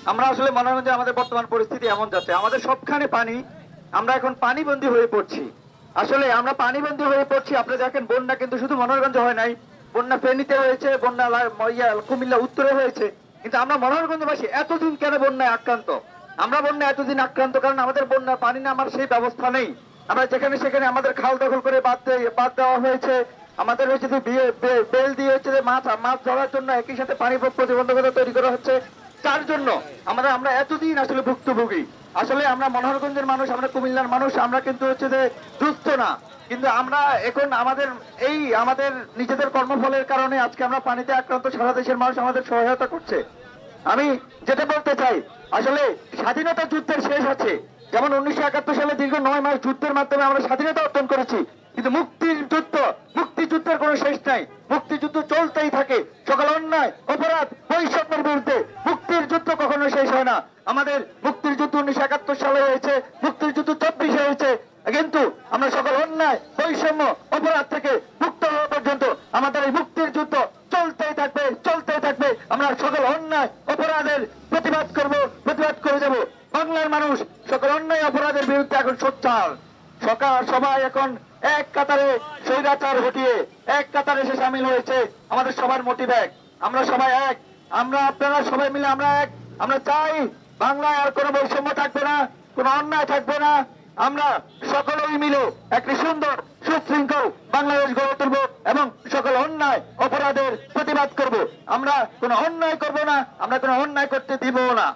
আমরা আসলে মনে হয় যে আমাদের বর্তমান পরিস্থিতি এমন যাচ্ছে, আমাদের সবখানে পানি, আমরা এখন পানিবন্দী হয়ে পড়ছি। আসলে আমরা পানিবন্দী হয়ে পড়ছি। আপনি দেখেন বন্যা কিন্তু শুধু মনোহরগঞ্জে হয় নাই, বন্যা ফেনীতে হয়েছে, বন্যা কুমিল্লা উত্তরে হয়েছে। কিন্তু আমরা মনোহরগঞ্জবাসী এতদিন কেন বন্যায় আক্রান্ত? আমরা বন্যা এতদিন আক্রান্ত কারণ আমাদের বন্যা পানি নামার সেই ব্যবস্থা নেই। আমরা যেখানে সেখানে আমাদের খাল দখল করে বাদ দেওয়া হয়েছে। আমাদের হচ্ছে যে বেল দিয়ে হচ্ছে যে মাছ মাছ ধরার জন্য একই সাথে পানি প্রতিবন্ধকতা তৈরি করা হচ্ছে। তার জন্য আমরা এতদিন আসলে ভুক্তভোগী। আসলে আমরা মনোহরগঞ্জের মানুষ, আমরা কুমিল্লার মানুষ, আমরা কিন্তু হচ্ছে যে দুস্থ না, কিন্তু আমরা এখন আমাদের নিজেদের কর্মফলের কারণে আজকে আমরা পানিতে আক্রান্ত। সারা দেশের মানুষ আমাদের সহায়তা করছে। আমি যেটা বলতে চাই, আসলে স্বাধীনতা যুদ্ধের শেষ আছে। যেমন 1971 সালে দীর্ঘ 9 মাস যুদ্ধের মাধ্যমে আমরা স্বাধীনতা অর্জন করেছি, কিন্তু মুক্তিযুদ্ধের কোনো শেষ নাই। মুক্তিযুদ্ধ চলতেই থাকে। সকল অন্যায় অপরাধ বৈষম্যের বিরুদ্ধে মুক্তির যুদ্ধ কখনো শেষ হয় না। আমাদের মুক্তির যুদ্ধ 1971 সালে হয়েছে, মুক্তির যুদ্ধ 24 হয়েছে, কিন্তু আমরা সকল অন্যায় বৈষম্য অপরাধ থেকে মুক্ত হওয়া পর্যন্ত আমাদের এই মুক্তির যুদ্ধ চলতেই থাকবে, চলতেই থাকবে। আমরা সকল অন্যায় অপরাধের প্রতিবাদ করে যাব। বাংলার মানুষ সকল অন্যায় অপরাধের বিরুদ্ধে এখন সোচ্চার। সবাই এখন এক কাতারে স্বৈরাচার হটিয়ে এক কাতারে এসে সামিল হয়েছে। আমাদের সবার মোটিভ এক, আমরা সবাই এক, আপনারা সবাই মিলে আমরা এক। আমরা চাই বাংলায় আর কোনো বৈষম্য থাকবে না, কোনো অন্যায় থাকবে না। আমরা সকলেই মিলে একটি সুন্দর সুশৃঙ্খল বাংলাদেশ গড়ে তুলব এবং সকল অন্যায় অপরাধের প্রতিবাদ করব। আমরা কোনো অন্যায় করব না, আমরা কোনো অন্যায় করতে দিব না।